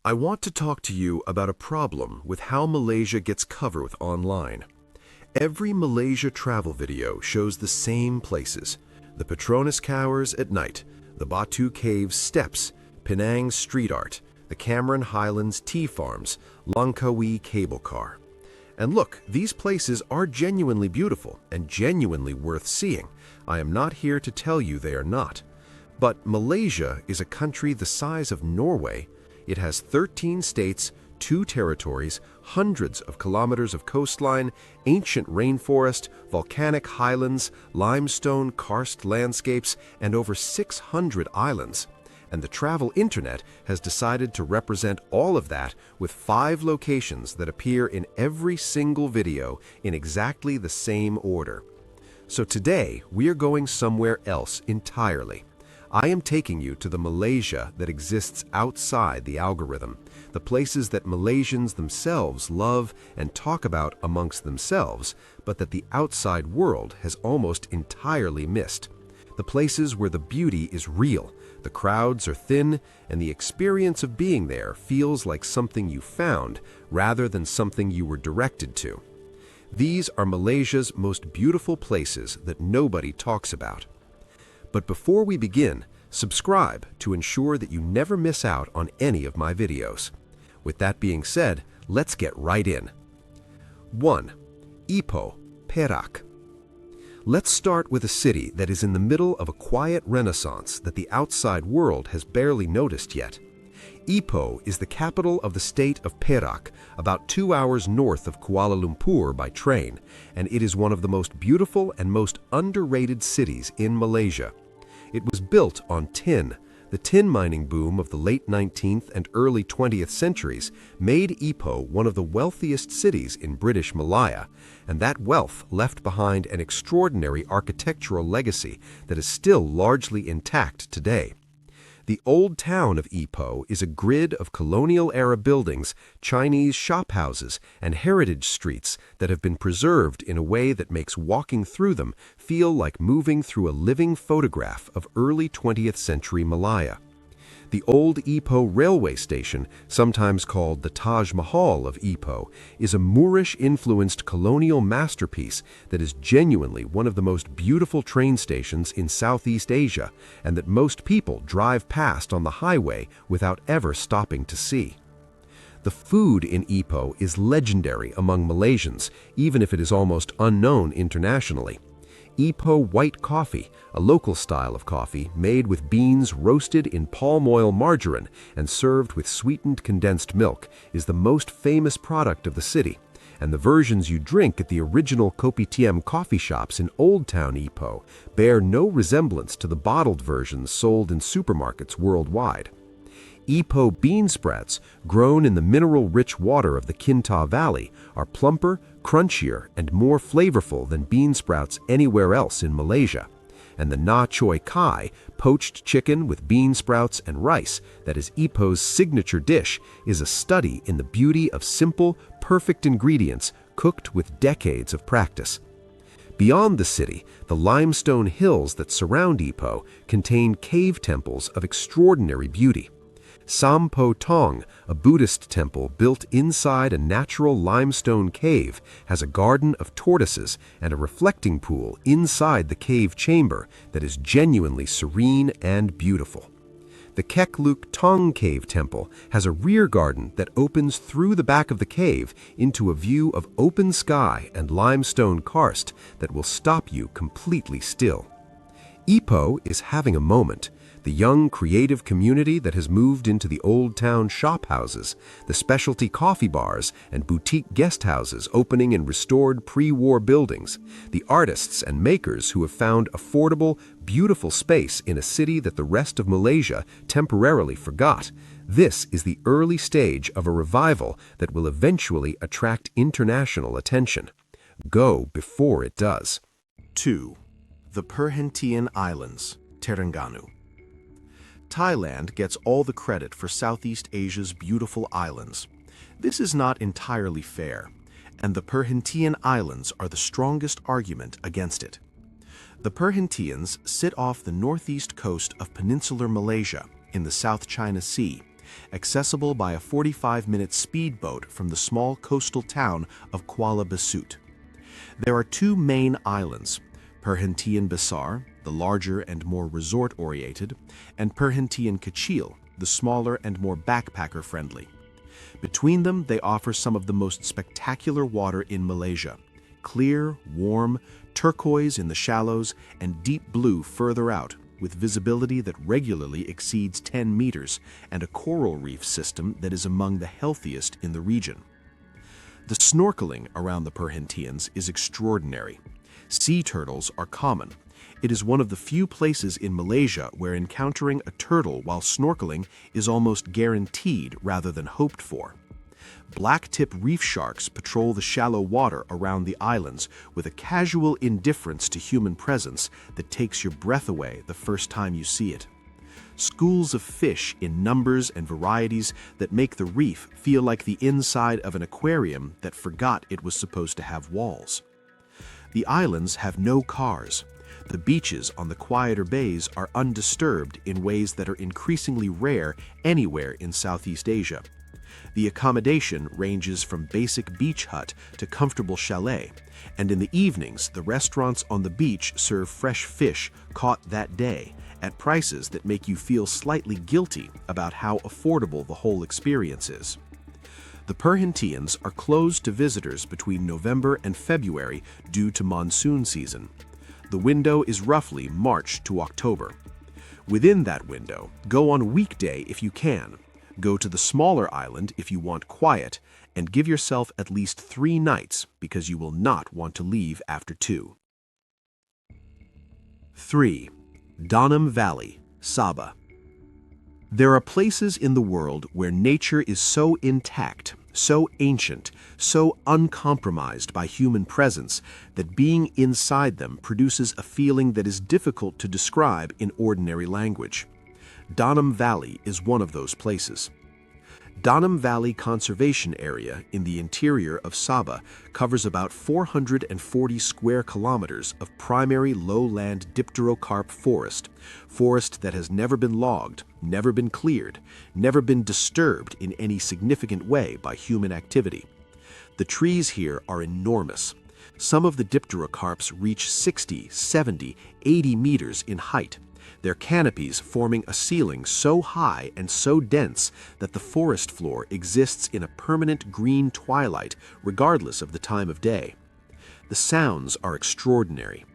I want to talk to you about a problem with how Malaysia gets covered online. Every Malaysia travel video shows the same places: the Petronas Towers at night, the Batu Caves steps, Penang street art, the Highlands tea farms, Langkawi cable car. And look, these places are genuinely beautiful and genuinely worth seeing. I am not here to tell you they are not. But Malaysia is a country the size of Norway. It has 13 states, 2 territories, hundreds of kilometers of coastline, ancient rainforest, volcanic highlands, limestone karst landscapes, and over 600 islands. And the travel internet has decided to represent all of that with 5 locations that appear in every single video in exactly the same order. So today, we are going somewhere else entirely. I am taking you to the Malaysia that exists outside the algorithm, the places that Malaysians themselves love and talk about amongst themselves, but that the outside world has almost entirely missed. The places where the beauty is real, the crowds are thin, and the experience of being there feels like something you found rather than something you were directed to. These are Malaysia's most beautiful places that nobody talks about. But before we begin, subscribe to ensure that you never miss out on any of my videos. With that being said, let's get right in. 1. Ipoh, Perak. Let's start with a city that is in the middle of a quiet renaissance that the outside world has barely noticed yet. Ipoh is the capital of the state of Perak, about 2 hours north of Kuala Lumpur by train, and it is one of the most beautiful and most underrated cities in Malaysia. It was built on tin. The tin mining boom of the late 19th and early 20th centuries made Ipoh one of the wealthiest cities in British Malaya, and that wealth left behind an extraordinary architectural legacy that is still largely intact today. The old town of Ipoh is a grid of colonial-era buildings, Chinese shophouses, and heritage streets that have been preserved in a way that makes walking through them feel like moving through a living photograph of early 20th century Malaya. The old Ipoh railway station, sometimes called the Taj Mahal of Ipoh, is a Moorish-influenced colonial masterpiece that is genuinely one of the most beautiful train stations in Southeast Asia, and that most people drive past on the highway without ever stopping to see. The food in Ipoh is legendary among Malaysians, even if it is almost unknown internationally. Ipoh white coffee, a local style of coffee made with beans roasted in palm oil margarine and served with sweetened condensed milk, is the most famous product of the city, and the versions you drink at the original Perhentian coffee shops in Old Town Ipoh bear no resemblance to the bottled versions sold in supermarkets worldwide. Ipoh bean sprouts, grown in the mineral-rich water of the Kinta Valley, are plumper, crunchier, and more flavorful than bean sprouts anywhere else in Malaysia. And the na choy kai, poached chicken with bean sprouts and rice, that is Ipoh's signature dish, is a study in the beauty of simple, perfect ingredients cooked with decades of practice. Beyond the city, the limestone hills that surround Ipoh contain cave temples of extraordinary beauty. Sampo Tong, a Buddhist temple built inside a natural limestone cave, has a garden of tortoises and a reflecting pool inside the cave chamber that is genuinely serene and beautiful. The Kek Luk Tong Cave Temple has a rear garden that opens through the back of the cave into a view of open sky and limestone karst that will stop you completely still. Ipoh is having a moment. The young, creative community that has moved into the old town shophouses, the specialty coffee bars and boutique guest houses opening in restored pre-war buildings, the artists and makers who have found affordable, beautiful space in a city that the rest of Malaysia temporarily forgot. This is the early stage of a revival that will eventually attract international attention. Go before it does. 2. The Perhentian Islands, Terengganu. Thailand gets all the credit for Southeast Asia's beautiful islands. This is not entirely fair, and the Perhentian Islands are the strongest argument against it. The Perhentians sit off the northeast coast of peninsular Malaysia in the South China Sea accessible by a 45-minute speedboat from the small coastal town of Kuala Besut. There are two main islands, Perhentian Besar, the larger and more resort-oriented, and Perhentian Kecil, the smaller and more backpacker-friendly. Between them, they offer some of the most spectacular water in Malaysia. Clear, warm, turquoise in the shallows, and deep blue further out, with visibility that regularly exceeds 10 meters, and a coral reef system that is among the healthiest in the region. The snorkeling around the Perhentians is extraordinary. Sea turtles are common. It is one of the few places in Malaysia where encountering a turtle while snorkeling is almost guaranteed rather than hoped for. Black-tip reef sharks patrol the shallow water around the islands with a casual indifference to human presence that takes your breath away the first time you see it. Schools of fish in numbers and varieties that make the reef feel like the inside of an aquarium that forgot it was supposed to have walls. The islands have no cars. The beaches on the quieter bays are undisturbed in ways that are increasingly rare anywhere in Southeast Asia. The accommodation ranges from basic beach hut to comfortable chalet, and in the evenings, the restaurants on the beach serve fresh fish caught that day at prices that make you feel slightly guilty about how affordable the whole experience is. The Perhentians are closed to visitors between November and February due to monsoon season. The window is roughly March to October. Within that window, go on weekday if you can. Go to the smaller island if you want quiet, and give yourself at least 3 nights because you will not want to leave after 2. 3. Danum Valley, Sabah. There are places in the world where nature is so intact, so ancient, so uncompromised by human presence that being inside them produces a feeling that is difficult to describe in ordinary language. Danum Valley is one of those places. Danum Valley Conservation Area in the interior of Sabah covers about 440 square kilometers of primary lowland dipterocarp forest that has never been logged, never been cleared, never been disturbed in any significant way by human activity. The trees here are enormous. Some of the dipterocarps reach 60, 70, 80 meters in height, their canopies forming a ceiling so high and so dense that the forest floor exists in a permanent green twilight regardless of the time of day. The sounds are extraordinary.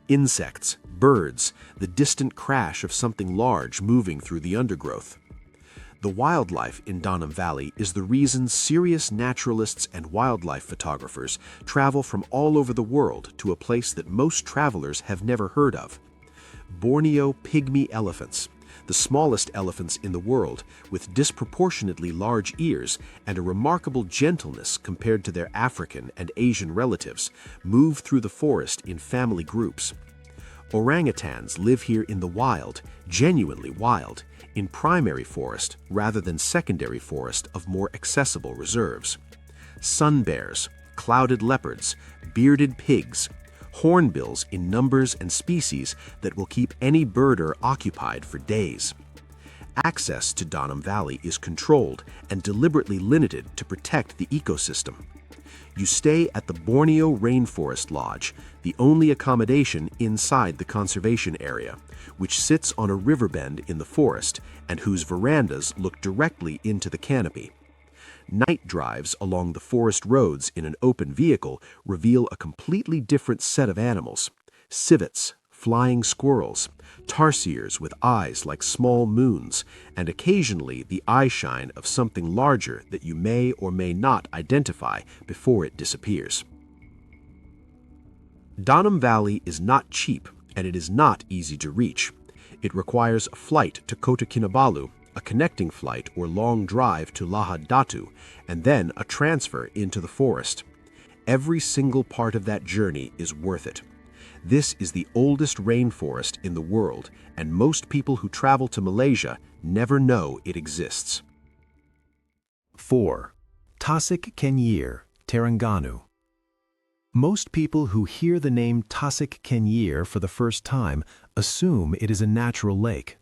Insects, birds, the distant crash of something large moving through the undergrowth. The wildlife in Danum Valley is the reason serious naturalists and wildlife photographers travel from all over the world to a place that most travelers have never heard of. Borneo pygmy elephants, the smallest elephants in the world, with disproportionately large ears and a remarkable gentleness compared to their African and Asian relatives, move through the forest in family groups. Orangutans live here in the wild, genuinely wild, in primary forest rather than secondary forest of more accessible reserves. Sun bears, clouded leopards, bearded pigs, hornbills in numbers and species that will keep any birder occupied for days. Access to Danum Valley is controlled and deliberately limited to protect the ecosystem. You stay at the Borneo Rainforest Lodge, the only accommodation inside the conservation area, which sits on a riverbend in the forest and whose verandas look directly into the canopy. Night drives along the forest roads in an open vehicle reveal a completely different set of animals: civets, flying squirrels, tarsiers with eyes like small moons, and occasionally the eyeshine of something larger that you may or may not identify before it disappears. Danum Valley is not cheap, and it is not easy to reach. It requires a flight to Kota Kinabalu, a connecting flight or long drive to Lahad Datu, and then a transfer into the forest. Every single part of that journey is worth it. This is the oldest rainforest in the world, and most people who travel to Malaysia never know it exists. 4. Tasik Kenyir, Terengganu. Most people who hear the name Tasik Kenyir for the first time assume it is a natural lake.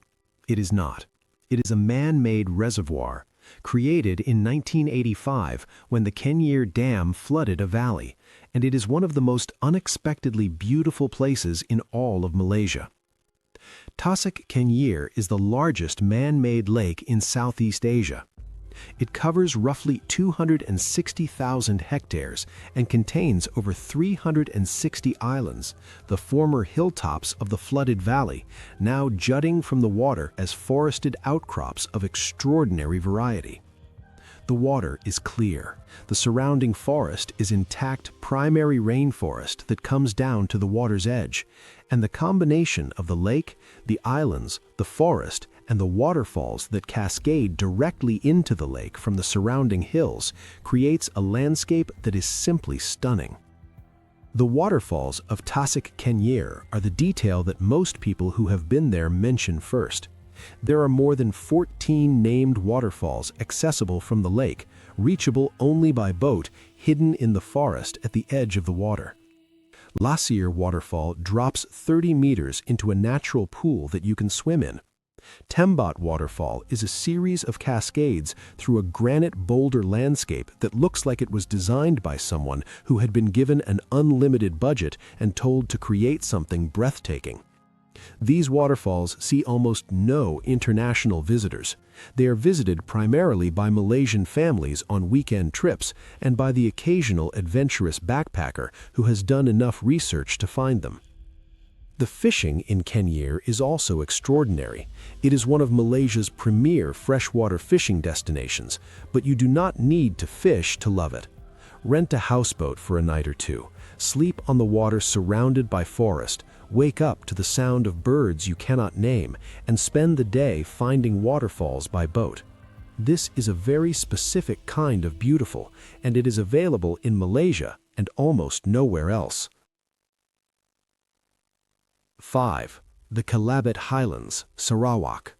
It is not. It is a man-made reservoir, created in 1985 when the Kenyir Dam flooded a valley, and it is one of the most unexpectedly beautiful places in all of Malaysia. Tasik Kenyir is the largest man-made lake in Southeast Asia. It covers roughly 260,000 hectares and contains over 360 islands, the former hilltops of the flooded valley, now jutting from the water as forested outcrops of extraordinary variety. The water is clear. The surrounding forest is intact primary rainforest that comes down to the water's edge, and the combination of the lake, the islands, the forest, and the waterfalls that cascade directly into the lake from the surrounding hills creates a landscape that is simply stunning. The waterfalls of Tasik Kenyir are the detail that most people who have been there mention first. There are more than 14 named waterfalls accessible from the lake, reachable only by boat, hidden in the forest at the edge of the water. Lasir Waterfall drops 30 meters into a natural pool that you can swim in. Tembat Waterfall is a series of cascades through a granite boulder landscape that looks like it was designed by someone who had been given an unlimited budget and told to create something breathtaking. These waterfalls see almost no international visitors. They are visited primarily by Malaysian families on weekend trips and by the occasional adventurous backpacker who has done enough research to find them. The fishing in Kenyir is also extraordinary. It is one of Malaysia's premier freshwater fishing destinations, but you do not need to fish to love it. Rent a houseboat for a night or two, sleep on the water surrounded by forest, wake up to the sound of birds you cannot name, and spend the day finding waterfalls by boat. This is a very specific kind of beautiful, and it is available in Malaysia and almost nowhere else. 5. The Kelabit Highlands, Sarawak.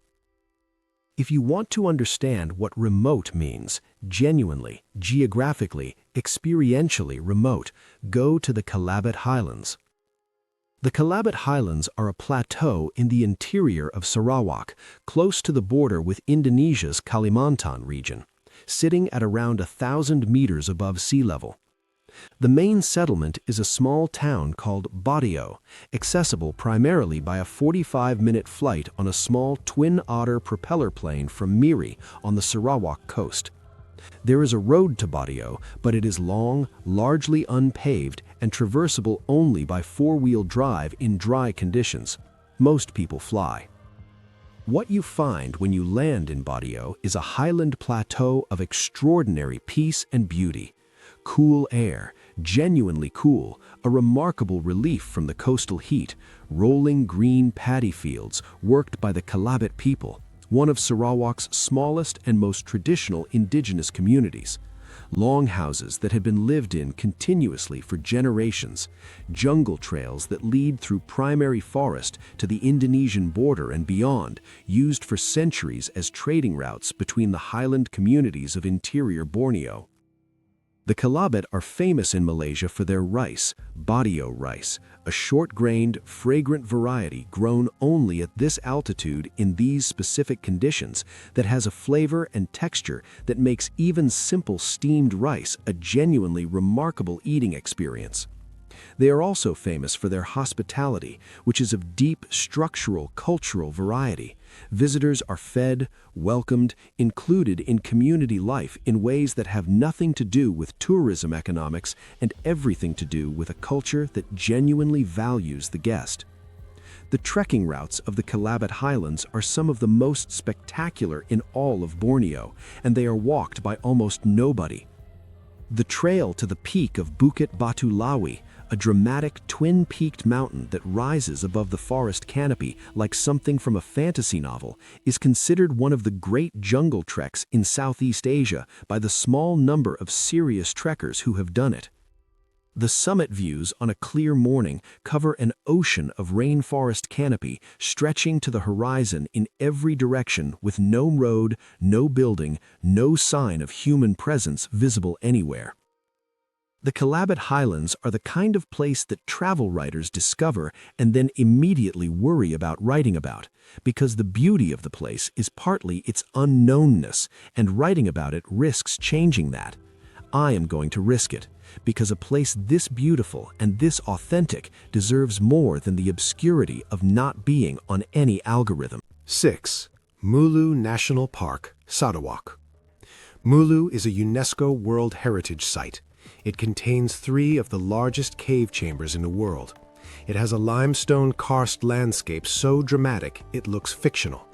If you want to understand what remote means, genuinely, geographically, experientially remote, go to the Kelabit Highlands. The Kelabit Highlands are a plateau in the interior of Sarawak, close to the border with Indonesia's Kalimantan region, sitting at around 1,000 meters above sea level. The main settlement is a small town called Borneo, accessible primarily by a 45-minute flight on a small twin-otter propeller plane from Miri on the Sarawak coast. There is a road to Borneo, but it is long, largely unpaved, and traversable only by four-wheel drive in dry conditions. Most people fly. What you find when you land in Borneo is a highland plateau of extraordinary peace and beauty. Cool air, genuinely cool, a remarkable relief from the coastal heat, rolling green paddy fields worked by the Kelabit people, one of Sarawak's smallest and most traditional indigenous communities. Longhouses that had been lived in continuously for generations, jungle trails that lead through primary forest to the Indonesian border and beyond, used for centuries as trading routes between the highland communities of interior Borneo. The Kelabit are famous in Malaysia for their rice, Borneo rice, a short-grained, fragrant variety grown only at this altitude in these specific conditions that has a flavor and texture that makes even simple steamed rice a genuinely remarkable eating experience. They are also famous for their hospitality, which is of deep structural, cultural variety. Visitors are fed, welcomed, included in community life in ways that have nothing to do with tourism economics and everything to do with a culture that genuinely values the guest. The trekking routes of the Kelabit Highlands are some of the most spectacular in all of Borneo, and they are walked by almost nobody. The trail to the peak of Bukit Batu Lawi, a dramatic twin-peaked mountain that rises above the forest canopy like something from a fantasy novel, is considered one of the great jungle treks in Southeast Asia by the small number of serious trekkers who have done it. The summit views on a clear morning cover an ocean of rainforest canopy stretching to the horizon in every direction with no road, no building, no sign of human presence visible anywhere. The Kelabit Highlands are the kind of place that travel writers discover and then immediately worry about writing about, because the beauty of the place is partly its unknownness, and writing about it risks changing that. I am going to risk it, because a place this beautiful and this authentic deserves more than the obscurity of not being on any algorithm. 6. Mulu National Park, Sarawak. Mulu is a UNESCO World Heritage Site. It contains 3 of the largest cave chambers in the world. It has a limestone karst landscape so dramatic it looks fictional,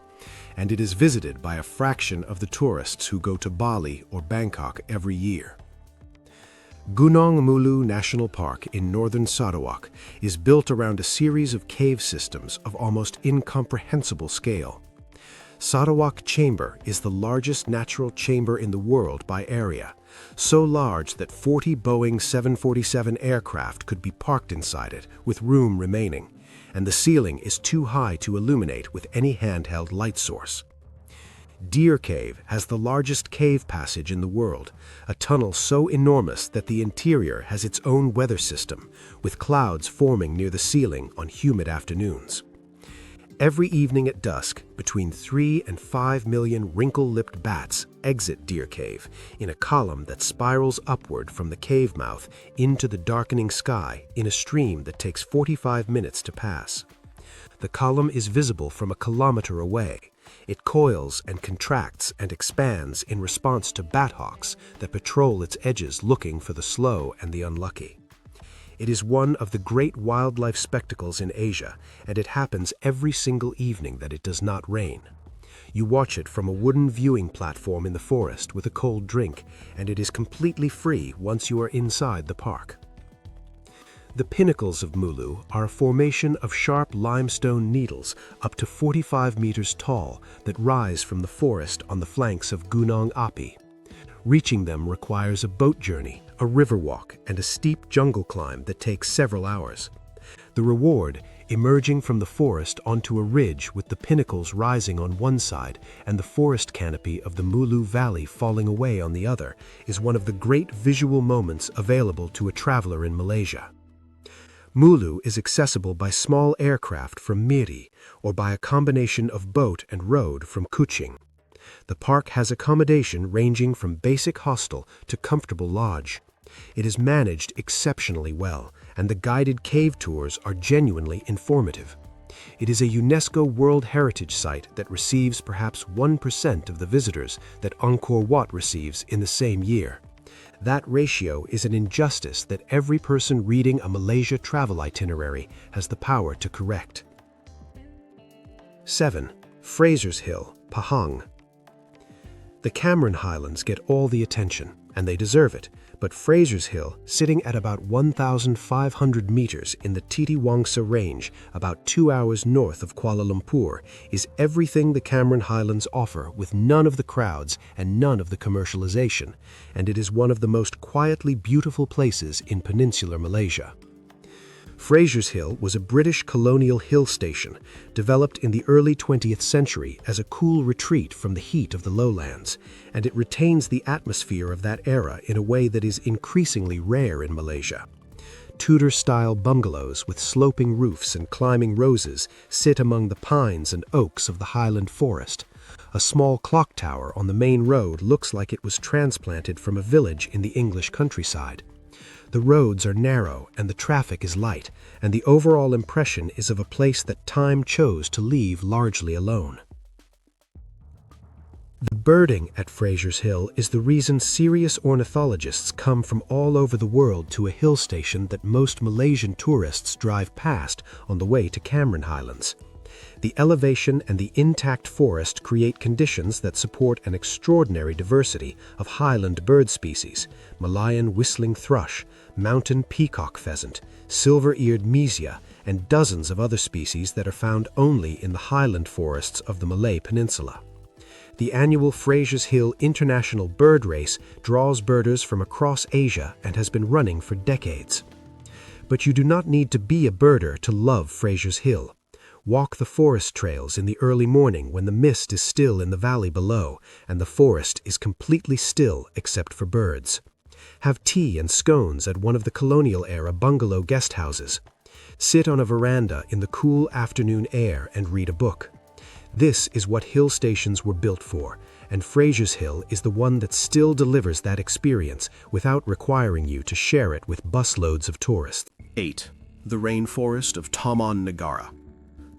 and it is visited by a fraction of the tourists who go to Bali or Bangkok every year. Gunung Mulu National Park in northern Sarawak is built around a series of cave systems of almost incomprehensible scale. Sarawak Chamber is the largest natural chamber in the world by area, so large that 40 Boeing 747 aircraft could be parked inside it with room remaining, and the ceiling is too high to illuminate with any handheld light source. Deer Cave has the largest cave passage in the world, a tunnel so enormous that the interior has its own weather system, with clouds forming near the ceiling on humid afternoons. Every evening at dusk, between 3 and 5 million wrinkle-lipped bats exit Deer Cave in a column that spirals upward from the cave mouth into the darkening sky in a stream that takes 45 minutes to pass. The column is visible from a kilometer away. It coils and contracts and expands in response to bat hawks that patrol its edges looking for the slow and the unlucky. It is one of the great wildlife spectacles in Asia, and it happens every single evening that it does not rain. You watch it from a wooden viewing platform in the forest with a cold drink, and it is completely free once you are inside the park. The pinnacles of Mulu are a formation of sharp limestone needles up to 45 meters tall that rise from the forest on the flanks of Gunung Api. Reaching them requires a boat journey, a river walk, and a steep jungle climb that takes several hours. The reward, emerging from the forest onto a ridge with the pinnacles rising on one side and the forest canopy of the Mulu Valley falling away on the other, is one of the great visual moments available to a traveler in Malaysia. Mulu is accessible by small aircraft from Miri or by a combination of boat and road from Kuching. The park has accommodation ranging from basic hostel to comfortable lodge. It is managed exceptionally well, and the guided cave tours are genuinely informative. It is a UNESCO World Heritage Site that receives perhaps 1% of the visitors that Angkor Wat receives in the same year. That ratio is an injustice that every person reading a Malaysia travel itinerary has the power to correct. 7. Fraser's Hill, Pahang. The Cameron Highlands get all the attention, and they deserve it, but Fraser's Hill, sitting at about 1,500 meters in the Titiwangsa Range, about 2 hours north of Kuala Lumpur, is everything the Cameron Highlands offer with none of the crowds and none of the commercialization, and it is one of the most quietly beautiful places in peninsular Malaysia. Fraser's Hill was a British colonial hill station, developed in the early 20th century as a cool retreat from the heat of the lowlands, and it retains the atmosphere of that era in a way that is increasingly rare in Malaysia. Tudor-style bungalows with sloping roofs and climbing roses sit among the pines and oaks of the highland forest. A small clock tower on the main road looks like it was transplanted from a village in the English countryside. The roads are narrow and the traffic is light, and the overall impression is of a place that time chose to leave largely alone. The birding at Fraser's Hill is the reason serious ornithologists come from all over the world to a hill station that most Malaysian tourists drive past on the way to Cameron Highlands. The elevation and the intact forest create conditions that support an extraordinary diversity of highland bird species: Malayan whistling thrush, mountain peacock pheasant, silver-eared mesia, and dozens of other species that are found only in the highland forests of the Malay Peninsula. The annual Fraser's Hill International Bird Race draws birders from across Asia and has been running for decades. But you do not need to be a birder to love Fraser's Hill. Walk the forest trails in the early morning when the mist is still in the valley below and the forest is completely still except for birds. Have tea and scones at one of the colonial-era bungalow guest houses. Sit on a veranda in the cool afternoon air and read a book. This is what hill stations were built for, and Fraser's Hill is the one that still delivers that experience without requiring you to share it with busloads of tourists. 8. The Rainforest of Taman Negara.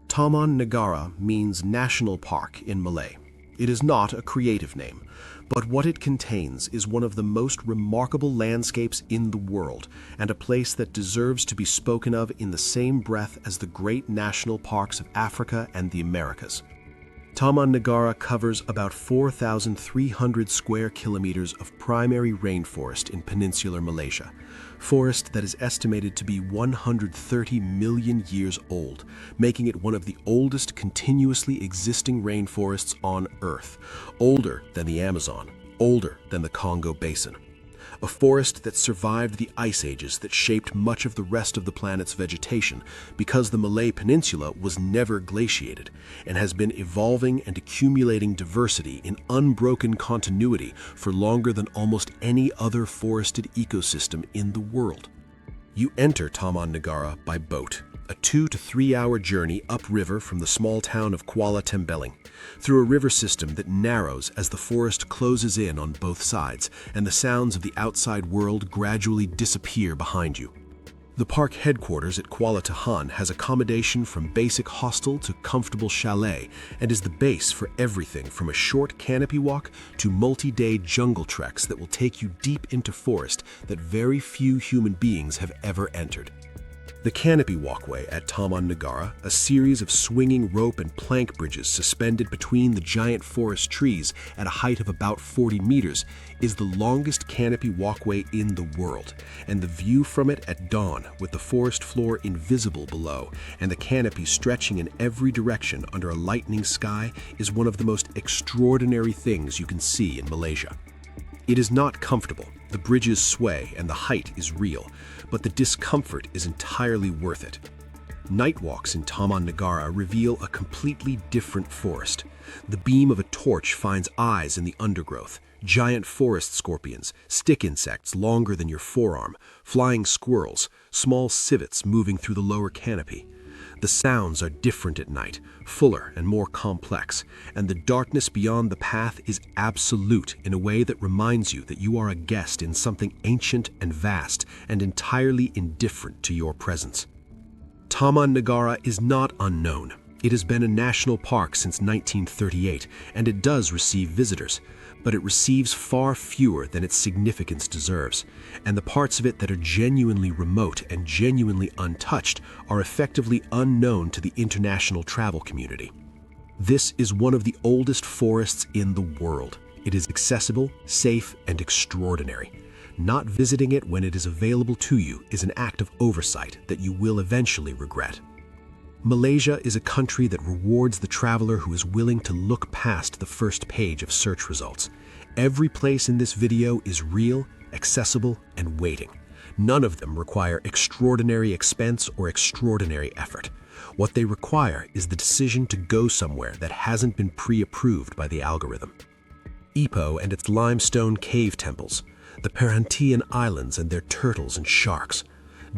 Taman Negara means National Park in Malay. It is not a creative name, but what it contains is one of the most remarkable landscapes in the world, and a place that deserves to be spoken of in the same breath as the great national parks of Africa and the Americas. Taman Negara covers about 4,300 square kilometers of primary rainforest in peninsular Malaysia, forest that is estimated to be 130 million years old, making it one of the oldest continuously existing rainforests on Earth, older than the Amazon, older than the Congo Basin. A forest that survived the ice ages that shaped much of the rest of the planet's vegetation because the Malay Peninsula was never glaciated and has been evolving and accumulating diversity in unbroken continuity for longer than almost any other forested ecosystem in the world. You enter Taman Negara by boat, a 2 to 3 hour journey upriver from the small town of Kuala Tembeling, through a river system that narrows as the forest closes in on both sides and the sounds of the outside world gradually disappear behind you. The park headquarters at Kuala Tahan has accommodation from basic hostel to comfortable chalet and is the base for everything from a short canopy walk to multi-day jungle treks that will take you deep into forest that very few human beings have ever entered. The canopy walkway at Taman Negara, a series of swinging rope and plank bridges suspended between the giant forest trees at a height of about 40 meters, is the longest canopy walkway in the world, and the view from it at dawn, with the forest floor invisible below and the canopy stretching in every direction under a lightning sky, is one of the most extraordinary things you can see in Malaysia. It is not comfortable, the bridges sway and the height is real, but the discomfort is entirely worth it. Night walks in Taman Negara reveal a completely different forest. The beam of a torch finds eyes in the undergrowth, giant forest scorpions, stick insects longer than your forearm, flying squirrels, small civets moving through the lower canopy. The sounds are different at night, fuller and more complex, and the darkness beyond the path is absolute in a way that reminds you that you are a guest in something ancient and vast and entirely indifferent to your presence. Taman Negara is not unknown. It has been a national park since 1938, and it does receive visitors, but it receives far fewer than its significance deserves, and the parts of it that are genuinely remote and genuinely untouched are effectively unknown to the international travel community. This is one of the oldest forests in the world. It is accessible, safe, and extraordinary. Not visiting it when it is available to you is an act of oversight that you will eventually regret. Malaysia is a country that rewards the traveler who is willing to look past the first page of search results. Every place in this video is real, accessible, and waiting. None of them require extraordinary expense or extraordinary effort. What they require is the decision to go somewhere that hasn't been pre-approved by the algorithm. Ipoh and its limestone cave temples, the Perhentian Islands and their turtles and sharks,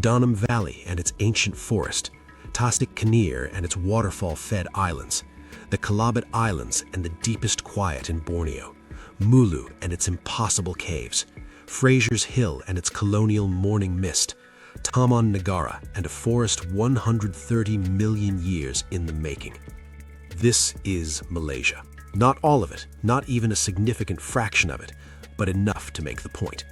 Danum Valley and its ancient forest, Tasik Kenyir and its waterfall-fed islands, the Kelabit Islands and the deepest quiet in Borneo, Mulu and its impossible caves, Fraser's Hill and its colonial morning mist, Taman Negara and a forest 130 million years in the making. This is Malaysia. Not all of it, not even a significant fraction of it, but enough to make the point.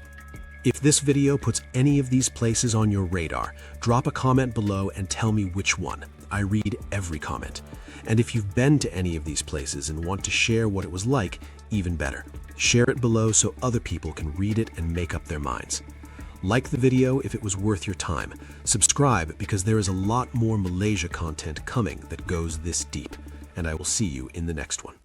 If this video puts any of these places on your radar, drop a comment below and tell me which one. I read every comment. And if you've been to any of these places and want to share what it was like, even better. Share it below so other people can read it and make up their minds. Like the video if it was worth your time. Subscribe because there is a lot more Malaysia content coming that goes this deep. And I will see you in the next one.